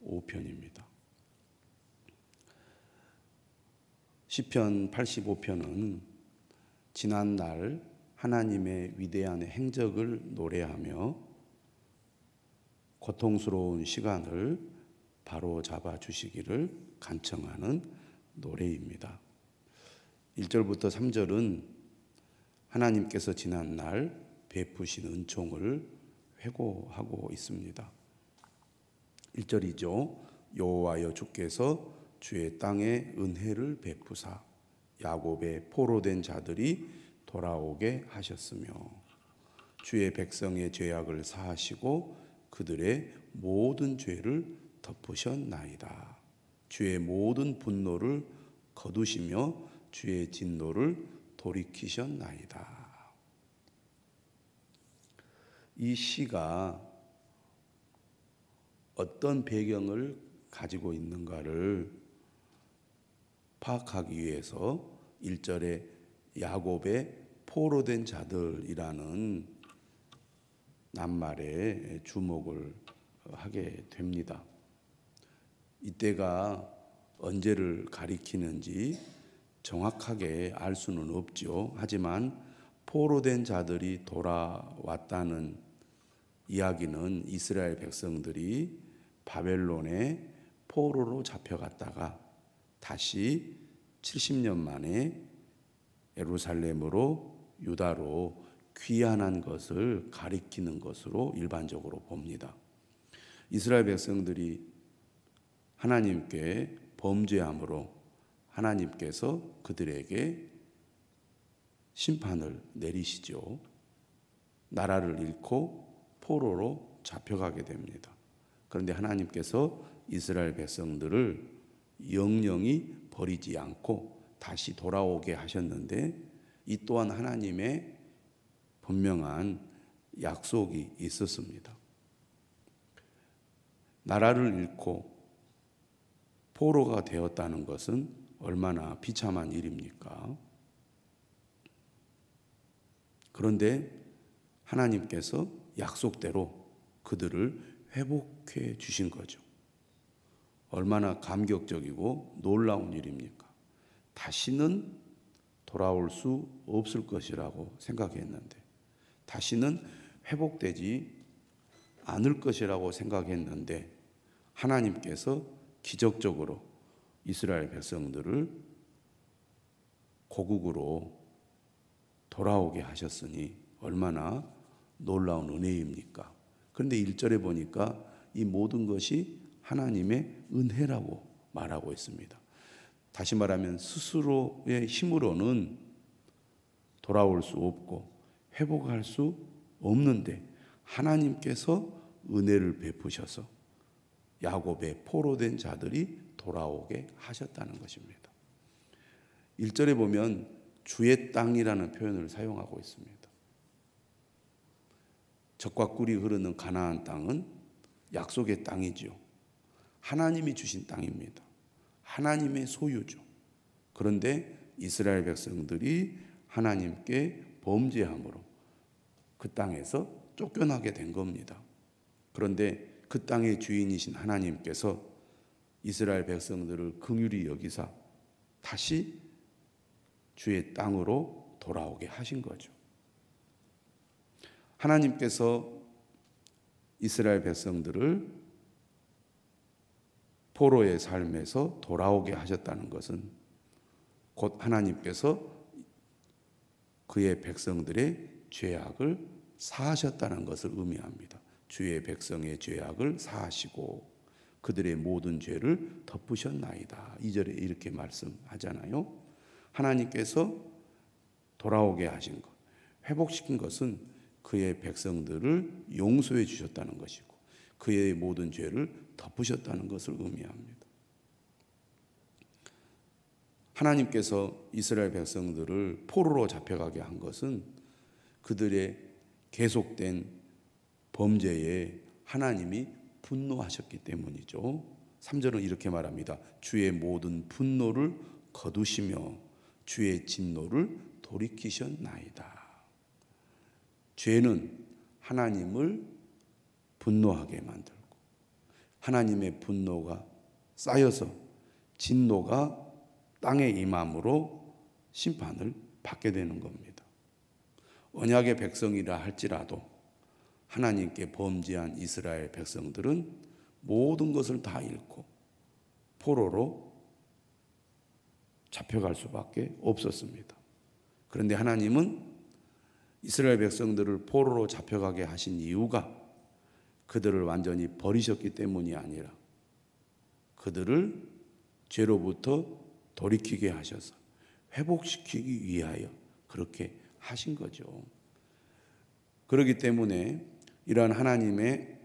85편입니다. 시편 85편은 지난날 하나님의 위대한 행적을 노래하며 고통스러운 시간을 바로잡아 주시기를 간청하는 노래입니다. 1절부터 3절은 하나님께서 지난날 베푸신 은총을 회고하고 있습니다. 1절이죠. 여호와여 주께서 주의 땅에 은혜를 베푸사 야곱의 포로된 자들이 돌아오게 하셨으며 주의 백성의 죄악을 사하시고 그들의 모든 죄를 덮으셨나이다. 주의 모든 분노를 거두시며 주의 진노를 돌이키셨나이다. 이 시가 어떤 배경을 가지고 있는가를 파악하기 위해서 1절에 야곱의 포로된 자들이라는 낱말에 주목을 하게 됩니다. 이때가 언제를 가리키는지 정확하게 알 수는 없죠. 하지만 포로된 자들이 돌아왔다는 이야기는 이스라엘 백성들이 바벨론에 포로로 잡혀갔다가 다시 70년 만에 예루살렘으로 유다로 귀환한 것을 가리키는 것으로 일반적으로 봅니다. 이스라엘 백성들이 하나님께 범죄함으로 하나님께서 그들에게 심판을 내리시죠. 나라를 잃고 포로로 잡혀가게 됩니다. 그런데 하나님께서 이스라엘 백성들을 영영히 버리지 않고 다시 돌아오게 하셨는데 이 또한 하나님의 분명한 약속이 있었습니다. 나라를 잃고 포로가 되었다는 것은 얼마나 비참한 일입니까? 그런데 하나님께서 약속대로 그들을 회복해 주신 거죠. 얼마나 감격적이고 놀라운 일입니까? 다시는 돌아올 수 없을 것이라고 생각했는데, 다시는 회복되지 않을 것이라고 생각했는데 하나님께서 기적적으로 이스라엘 백성들을 고국으로 돌아오게 하셨으니 얼마나 놀라운 은혜입니까? 그런데 1절에 보니까 이 모든 것이 하나님의 은혜라고 말하고 있습니다. 다시 말하면 스스로의 힘으로는 돌아올 수 없고 회복할 수 없는데 하나님께서 은혜를 베푸셔서 야곱의 포로된 자들이 돌아오게 하셨다는 것입니다. 1절에 보면 주의 땅이라는 표현을 사용하고 있습니다. 젖과 꿀이 흐르는 가나안 땅은 약속의 땅이죠. 하나님이 주신 땅입니다. 하나님의 소유죠. 그런데 이스라엘 백성들이 하나님께 범죄함으로 그 땅에서 쫓겨나게 된 겁니다. 그런데 그 땅의 주인이신 하나님께서 이스라엘 백성들을 긍휼히 여기사 다시 주의 땅으로 돌아오게 하신 거죠. 하나님께서 이스라엘 백성들을 포로의 삶에서 돌아오게 하셨다는 것은 곧 하나님께서 그의 백성들의 죄악을 사하셨다는 것을 의미합니다. 주의 백성의 죄악을 사하시고 그들의 모든 죄를 덮으셨나이다. 2절에 이렇게 말씀하잖아요. 하나님께서 돌아오게 하신 것, 회복시킨 것은 그의 백성들을 용서해 주셨다는 것이고 그의 모든 죄를 덮으셨다는 것을 의미합니다. 하나님께서 이스라엘 백성들을 포로로 잡혀가게 한 것은 그들의 계속된 범죄에 하나님이 분노하셨기 때문이죠. 3절은 이렇게 말합니다. 주의 모든 분노를 거두시며 주의 진노를 돌이키셨나이다. 죄는 하나님을 분노하게 만들고 하나님의 분노가 쌓여서 진노가 땅에 임함으로 심판을 받게 되는 겁니다. 언약의 백성이라 할지라도 하나님께 범죄한 이스라엘 백성들은 모든 것을 다 잃고 포로로 잡혀갈 수밖에 없었습니다. 그런데 하나님은 이스라엘 백성들을 포로로 잡혀가게 하신 이유가 그들을 완전히 버리셨기 때문이 아니라 그들을 죄로부터 돌이키게 하셔서 회복시키기 위하여 그렇게 하신 거죠. 그렇기 때문에 이러한 하나님의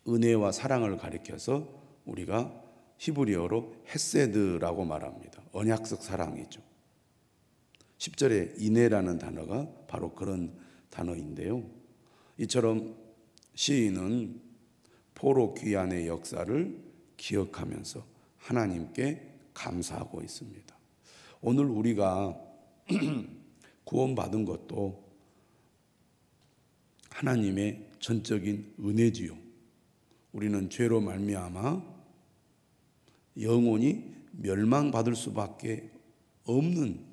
은혜와 사랑을 가리켜서 우리가 히브리어로 헤세드라고 말합니다. 언약적 사랑이죠. 10절에 이네라는 단어가 바로 그런 단어인데요. 이처럼 시인은 포로 귀환의 역사를 기억하면서 하나님께 감사하고 있습니다. 오늘 우리가 구원받은 것도 하나님의 전적인 은혜지요. 우리는 죄로 말미암아 영원히 멸망받을 수밖에 없는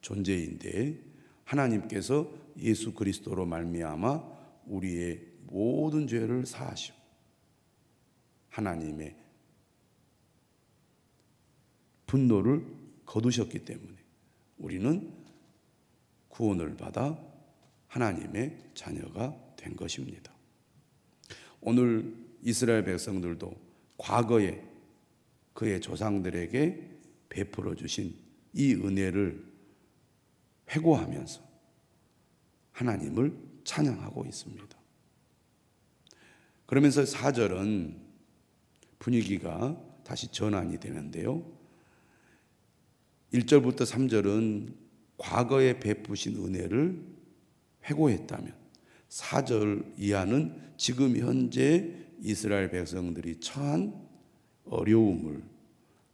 존재인데 하나님께서 예수 그리스도로 말미암아 우리의 모든 죄를 사하시고 하나님의 분노를 거두셨기 때문에 우리는 구원을 받아 하나님의 자녀가 된 것입니다. 오늘 이스라엘 백성들도 과거에 그의 조상들에게 베풀어 주신 이 은혜를 회고하면서 하나님을 찬양하고 있습니다. 그러면서 4절은 분위기가 다시 전환이 되는데요. 1절부터 3절은 과거에 베푸신 은혜를 회고했다면 4절 이하는 지금 현재 이스라엘 백성들이 처한 어려움을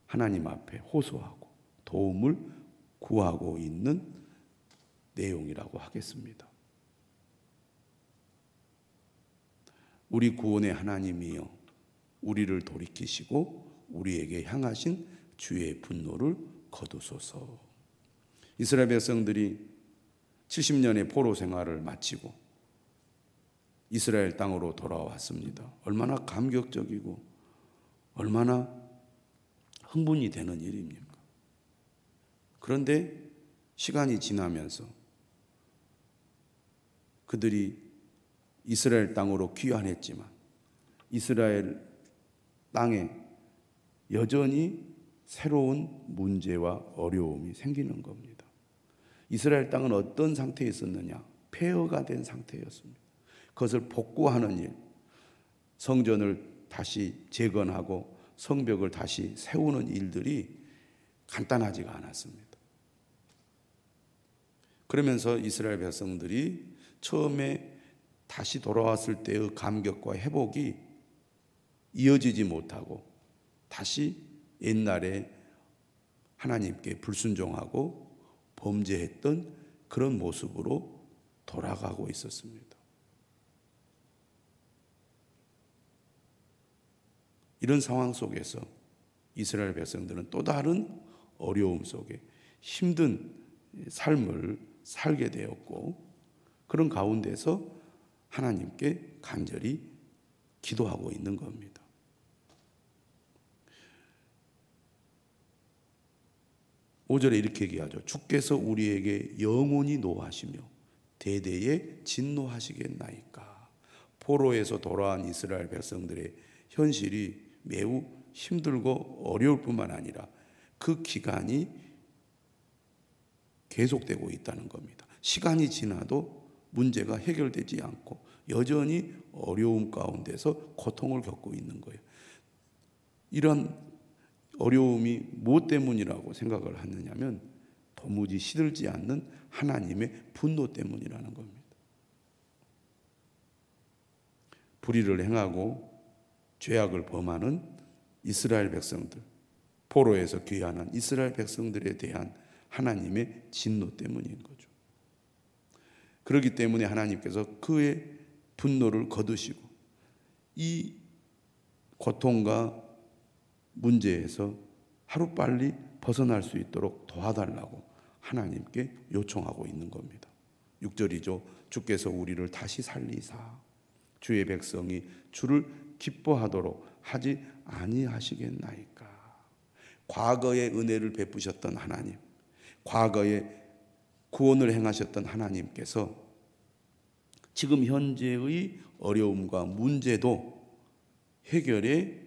하나님 앞에 호소하고 도움을 구하고 있는 내용이라고 하겠습니다. 우리 구원의 하나님이여 우리를 돌이키시고 우리에게 향하신 주의 분노를 거두소서. 이스라엘 백성들이 70년의 포로 생활을 마치고 이스라엘 땅으로 돌아왔습니다. 얼마나 감격적이고 얼마나 흥분이 되는 일입니까? 그런데 시간이 지나면서 그들이 이스라엘 땅으로 귀환했지만 이스라엘 땅에 여전히 새로운 문제와 어려움이 생기는 겁니다. 이스라엘 땅은 어떤 상태에 있었느냐? 폐허가 된 상태였습니다. 그것을 복구하는 일, 성전을 다시 재건하고 성벽을 다시 세우는 일들이 간단하지가 않았습니다. 그러면서 이스라엘 백성들이 처음에 다시 돌아왔을 때의 감격과 회복이 이어지지 못하고 다시 옛날에 하나님께 불순종하고 범죄했던 그런 모습으로 돌아가고 있었습니다. 이런 상황 속에서 이스라엘 백성들은 또 다른 어려움 속에 힘든 삶을 살게 되었고 그런 가운데서 하나님께 간절히 기도하고 있는 겁니다. 오절에 이렇게 얘기하죠. 주께서 우리에게 영원히 노하시며 대대에 진노하시겠나이까. 포로에서 돌아온 이스라엘 백성들의 현실이 매우 힘들고 어려울 뿐만 아니라 그 기간이 계속되고 있다는 겁니다. 시간이 지나도 문제가 해결되지 않고 여전히 어려움 가운데서 고통을 겪고 있는 거예요. 이런 어려움이 무엇 때문이라고 생각을 하느냐면 도무지 시들지 않는 하나님의 분노 때문이라는 겁니다. 불의를 행하고 죄악을 범하는 이스라엘 백성들, 포로에서 귀환한 이스라엘 백성들에 대한 하나님의 진노 때문인 거죠. 그렇기 때문에 하나님께서 그의 분노를 거두시고 이 고통과 문제에서 하루빨리 벗어날 수 있도록 도와달라고 하나님께 요청하고 있는 겁니다. 6절이죠. 주께서 우리를 다시 살리사 주의 백성이 주를 기뻐하도록 하지 아니하시겠나이까. 과거의 은혜를 베푸셨던 하나님, 과거에 구원을 행하셨던 하나님께서 지금 현재의 어려움과 문제도 해결해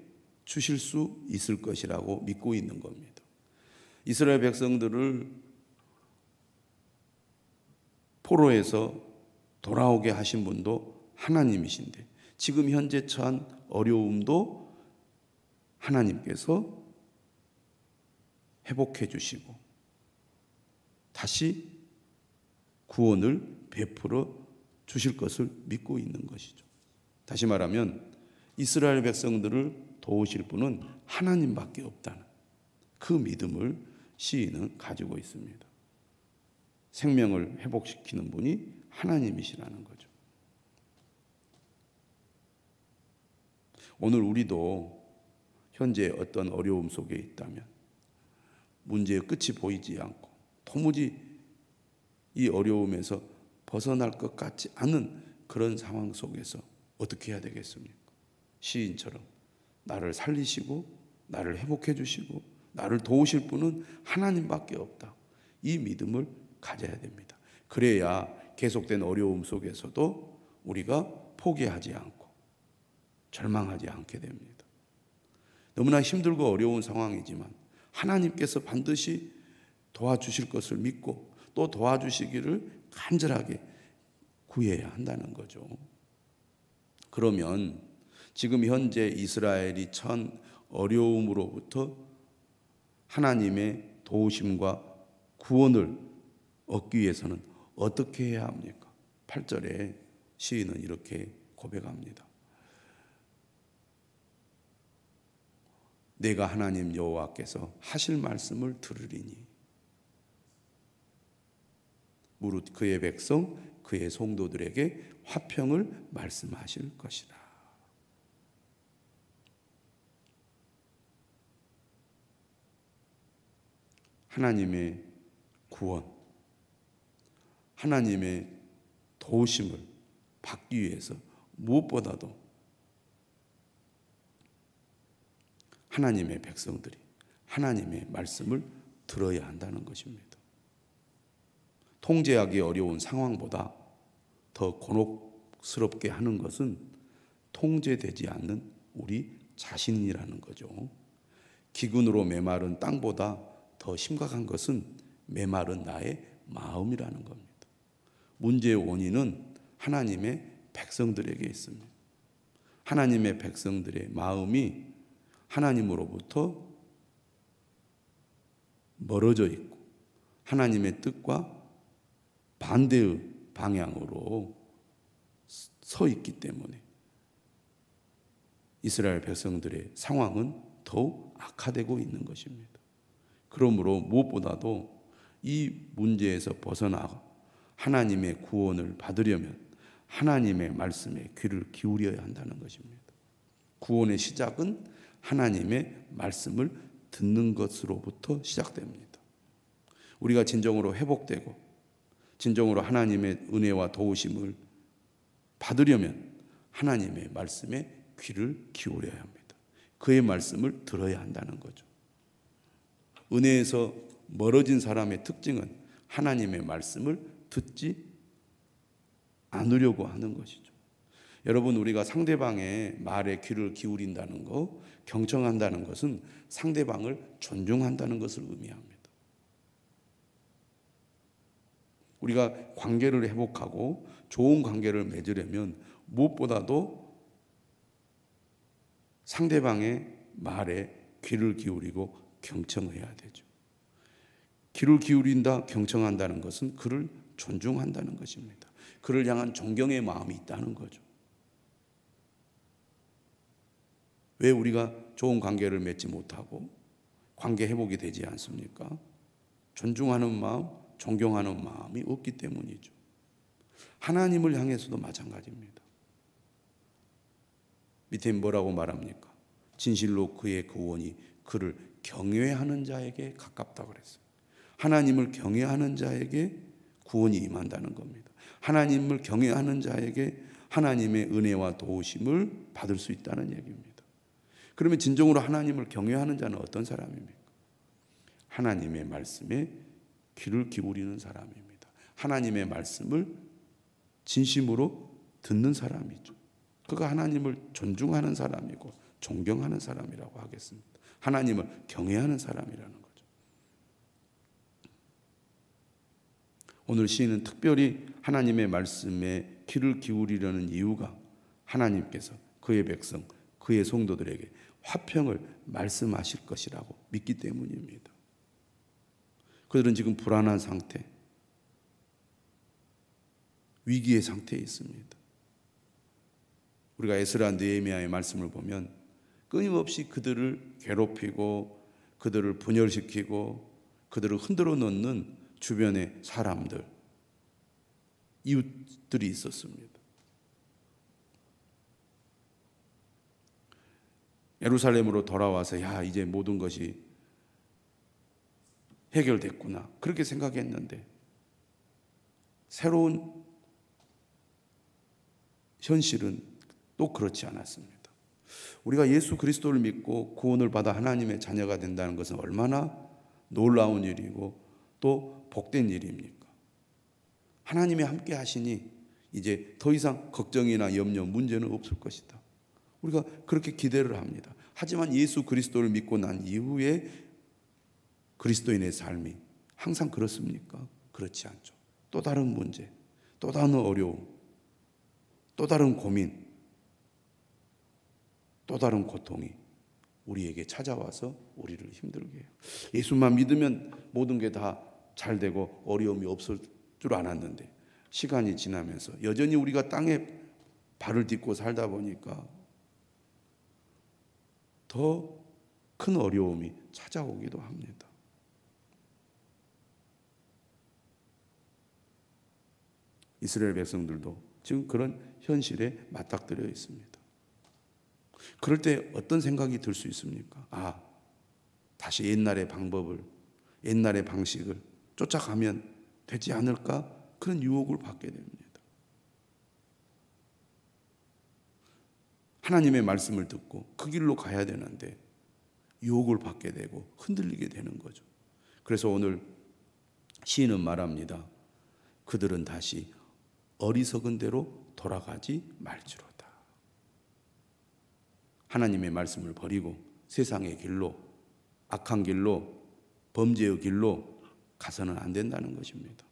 주실 수 있을 것이라고 믿고 있는 겁니다. 이스라엘 백성들을 포로에서 돌아오게 하신 분도 하나님이신데 지금 현재 처한 어려움도 하나님께서 회복해 주시고 다시 구원을 베풀어 주실 것을 믿고 있는 것이죠. 다시 말하면 이스라엘 백성들을 도우실 분은 하나님밖에 없다는 그 믿음을 시인은 가지고 있습니다. 생명을 회복시키는 분이 하나님이시라는 거죠. 오늘 우리도 현재 어떤 어려움 속에 있다면 문제의 끝이 보이지 않고 도무지 이 어려움에서 벗어날 것 같지 않은 그런 상황 속에서 어떻게 해야 되겠습니까? 시인처럼 나를 살리시고 나를 회복해 주시고 나를 도우실 분은 하나님밖에 없다. 이 믿음을 가져야 됩니다. 그래야 계속된 어려움 속에서도 우리가 포기하지 않고 절망하지 않게 됩니다. 너무나 힘들고 어려운 상황이지만 하나님께서 반드시 도와주실 것을 믿고 또 도와주시기를 간절하게 구해야 한다는 거죠. 그러면 지금 현재 이스라엘이 처한 어려움으로부터 하나님의 도우심과 구원을 얻기 위해서는 어떻게 해야 합니까? 8절에 시인은 이렇게 고백합니다. 내가 하나님 여호와께서 하실 말씀을 들으리니 무릇 그의 백성 그의 성도들에게 화평을 말씀하실 것이다. 하나님의 구원, 하나님의 도우심을 받기 위해서 무엇보다도 하나님의 백성들이 하나님의 말씀을 들어야 한다는 것입니다. 통제하기 어려운 상황보다 더 곤혹스럽게 하는 것은 통제되지 않는 우리 자신이라는 거죠. 기근으로 메마른 땅보다 더 심각한 것은 메마른 나의 마음이라는 겁니다. 문제의 원인은 하나님의 백성들에게 있습니다. 하나님의 백성들의 마음이 하나님으로부터 멀어져 있고 하나님의 뜻과 반대의 방향으로 서 있기 때문에 이스라엘 백성들의 상황은 더욱 악화되고 있는 것입니다. 그러므로 무엇보다도 이 문제에서 벗어나 하나님의 구원을 받으려면 하나님의 말씀에 귀를 기울여야 한다는 것입니다. 구원의 시작은 하나님의 말씀을 듣는 것으로부터 시작됩니다. 우리가 진정으로 회복되고 진정으로 하나님의 은혜와 도우심을 받으려면 하나님의 말씀에 귀를 기울여야 합니다. 그의 말씀을 들어야 한다는 거죠. 은혜에서 멀어진 사람의 특징은 하나님의 말씀을 듣지 않으려고 하는 것이죠. 여러분, 우리가 상대방의 말에 귀를 기울인다는 것, 경청한다는 것은 상대방을 존중한다는 것을 의미합니다. 우리가 관계를 회복하고 좋은 관계를 맺으려면 무엇보다도 상대방의 말에 귀를 기울이고 경청해야 되죠. 귀를 기울인다, 경청한다는 것은 그를 존중한다는 것입니다. 그를 향한 존경의 마음이 있다는 거죠. 왜 우리가 좋은 관계를 맺지 못하고 관계 회복이 되지 않습니까? 존중하는 마음, 존경하는 마음이 없기 때문이죠. 하나님을 향해서도 마찬가지입니다. 밑에 뭐라고 말합니까? 진실로 그의 구원이 그를 경외하는 자에게 가깝다고 그랬어요. 하나님을 경외하는 자에게 구원이 임한다는 겁니다. 하나님을 경외하는 자에게 하나님의 은혜와 도우심을 받을 수 있다는 얘기입니다. 그러면 진정으로 하나님을 경외하는 자는 어떤 사람입니까? 하나님의 말씀에 귀를 기울이는 사람입니다. 하나님의 말씀을 진심으로 듣는 사람이죠. 그가 하나님을 존중하는 사람이고 존경하는 사람이라고 하겠습니다. 하나님을 경외하는 사람이라는 거죠. 오늘 시인은 특별히 하나님의 말씀에 귀를 기울이려는 이유가 하나님께서 그의 백성, 그의 성도들에게 화평을 말씀하실 것이라고 믿기 때문입니다. 그들은 지금 불안한 상태, 위기의 상태에 있습니다. 우리가 에스라 느헤미야의 말씀을 보면 끊임없이 그들을 괴롭히고 그들을 분열시키고 그들을 흔들어 놓는 주변의 사람들, 이웃들이 있었습니다. 예루살렘으로 돌아와서 이제 모든 것이 해결됐구나 그렇게 생각했는데 새로운 현실은 또 그렇지 않았습니다. 우리가 예수 그리스도를 믿고 구원을 받아 하나님의 자녀가 된다는 것은 얼마나 놀라운 일이고 또 복된 일입니까? 하나님이 함께 하시니 이제 더 이상 걱정이나 염려, 문제는 없을 것이다. 우리가 그렇게 기대를 합니다. 하지만 예수 그리스도를 믿고 난 이후에 그리스도인의 삶이 항상 그렇습니까? 그렇지 않죠. 또 다른 문제, 또 다른 어려움, 또 다른 고민, 또 다른 고통이 우리에게 찾아와서 우리를 힘들게 해요. 예수만 믿으면 모든 게 다 잘 되고 어려움이 없을 줄 알았는데 시간이 지나면서 여전히 우리가 땅에 발을 딛고 살다 보니까 더 큰 어려움이 찾아오기도 합니다. 이스라엘 백성들도 지금 그런 현실에 맞닥뜨려 있습니다. 그럴 때 어떤 생각이 들 수 있습니까? 다시 옛날의 방법을, 옛날의 방식을 쫓아가면 되지 않을까? 그런 유혹을 받게 됩니다. 하나님의 말씀을 듣고 그 길로 가야 되는데 유혹을 받게 되고 흔들리게 되는 거죠. 그래서 오늘 시인은 말합니다. 그들은 다시 어리석은 대로 돌아가지 말지로다. 하나님의 말씀을 버리고 세상의 길로, 악한 길로, 범죄의 길로 가서는 안 된다는 것입니다.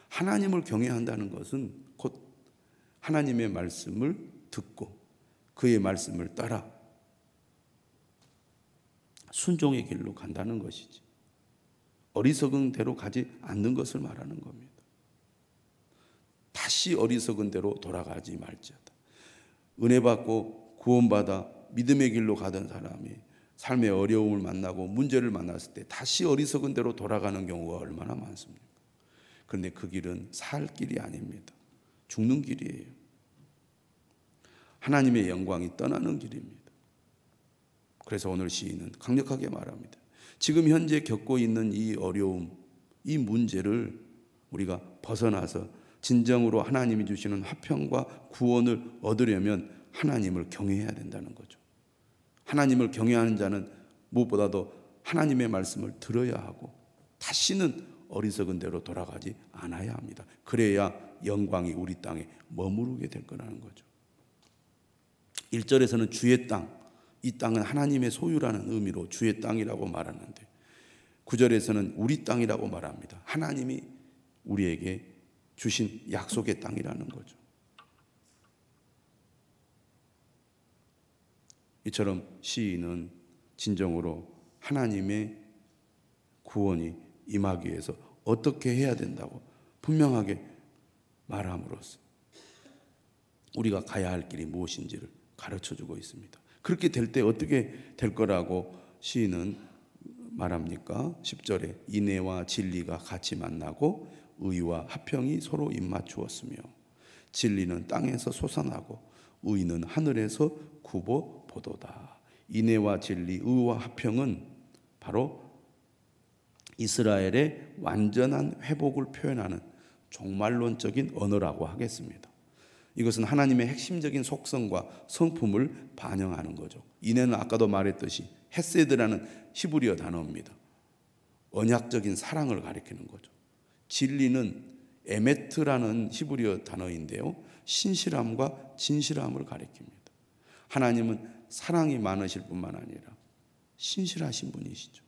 하나님을 경외한다는 것은 곧 하나님의 말씀을 듣고 그의 말씀을 따라 순종의 길로 간다는 것이지 어리석은 대로 가지 않는 것을 말하는 겁니다. 다시 어리석은 대로 돌아가지 말지어다. 은혜 받고 구원받아 믿음의 길로 가던 사람이 삶의 어려움을 만나고 문제를 만났을 때 다시 어리석은 대로 돌아가는 경우가 얼마나 많습니까? 그런데 그 길은 살 길이 아닙니다. 죽는 길이에요. 하나님의 영광이 떠나는 길입니다. 그래서 오늘 시인은 강력하게 말합니다. 지금 현재 겪고 있는 이 어려움, 이 문제를 우리가 벗어나서 진정으로 하나님이 주시는 화평과 구원을 얻으려면 하나님을 경외해야 된다는 거죠. 하나님을 경외하는 자는 무엇보다도 하나님의 말씀을 들어야 하고 다시는 어리석은 대로 돌아가지 않아야 합니다. 그래야 영광이 우리 땅에 머무르게 될 거라는 거죠. 1절에서는 주의 땅, 이 땅은 하나님의 소유라는 의미로 주의 땅이라고 말하는데 9절에서는 우리 땅이라고 말합니다. 하나님이 우리에게 주신 약속의 땅이라는 거죠. 이처럼 시인은 진정으로 하나님의 구원이 임하기 위해서 어떻게 해야 된다고 분명하게 말함으로써 우리가 가야 할 길이 무엇인지를 가르쳐주고 있습니다. 그렇게 될 때 어떻게 될 거라고 시인은 말합니까? 10절에 인애와 진리가 같이 만나고 의와 화평이 서로 입맞추었으며 진리는 땅에서 솟아나고 의는 하늘에서 굽어 보도다. 인애와 진리, 의와 화평은 바로 이스라엘의 완전한 회복을 표현하는 종말론적인 언어라고 하겠습니다. 이것은 하나님의 핵심적인 속성과 성품을 반영하는 거죠. 인애는 아까도 말했듯이 헤세드라는 히브리어 단어입니다. 언약적인 사랑을 가리키는 거죠. 진리는 에메트라는 히브리어 단어인데요, 신실함과 진실함을 가리킵니다. 하나님은 사랑이 많으실 뿐만 아니라 신실하신 분이시죠.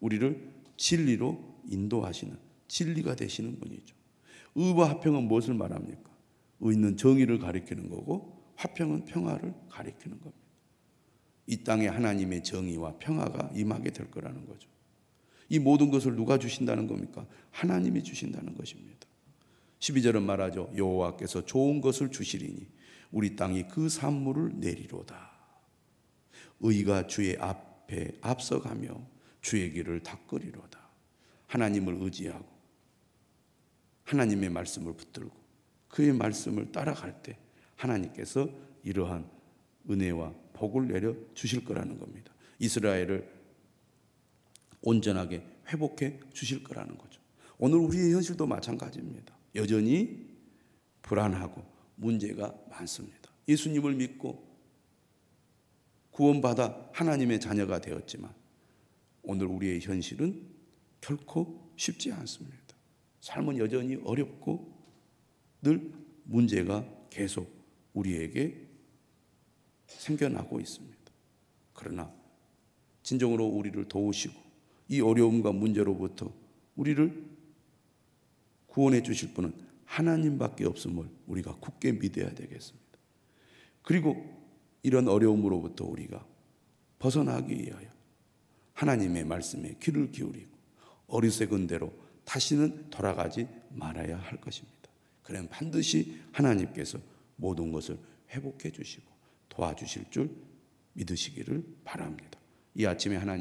우리를 진리로 인도하시는, 진리가 되시는 분이죠. 의와 화평은 무엇을 말합니까? 의는 정의를 가리키는 거고 화평은 평화를 가리키는 겁니다. 이 땅에 하나님의 정의와 평화가 임하게 될 거라는 거죠. 이 모든 것을 누가 주신다는 겁니까? 하나님이 주신다는 것입니다. 12절은 말하죠. 여호와께서 좋은 것을 주시리니 우리 땅이 그 산물을 내리로다. 의가 주의 앞에 앞서가며 주의 길을 닦으리로다. 하나님을 의지하고 하나님의 말씀을 붙들고 그의 말씀을 따라갈 때 하나님께서 이러한 은혜와 복을 내려 주실 거라는 겁니다. 이스라엘을 온전하게 회복해 주실 거라는 거죠. 오늘 우리의 현실도 마찬가지입니다. 여전히 불안하고 문제가 많습니다. 예수님을 믿고 구원받아 하나님의 자녀가 되었지만 오늘 우리의 현실은 결코 쉽지 않습니다. 삶은 여전히 어렵고 늘 문제가 계속 우리에게 생겨나고 있습니다. 그러나 진정으로 우리를 도우시고 이 어려움과 문제로부터 우리를 구원해 주실 분은 하나님밖에 없음을 우리가 굳게 믿어야 되겠습니다. 그리고 이런 어려움으로부터 우리가 벗어나기 위하여 하나님의 말씀에 귀를 기울이고 어리석은 대로 다시는 돌아가지 말아야 할 것입니다. 그러면 반드시 하나님께서 모든 것을 회복해 주시고 도와주실 줄 믿으시기를 바랍니다. 이 아침에 하나님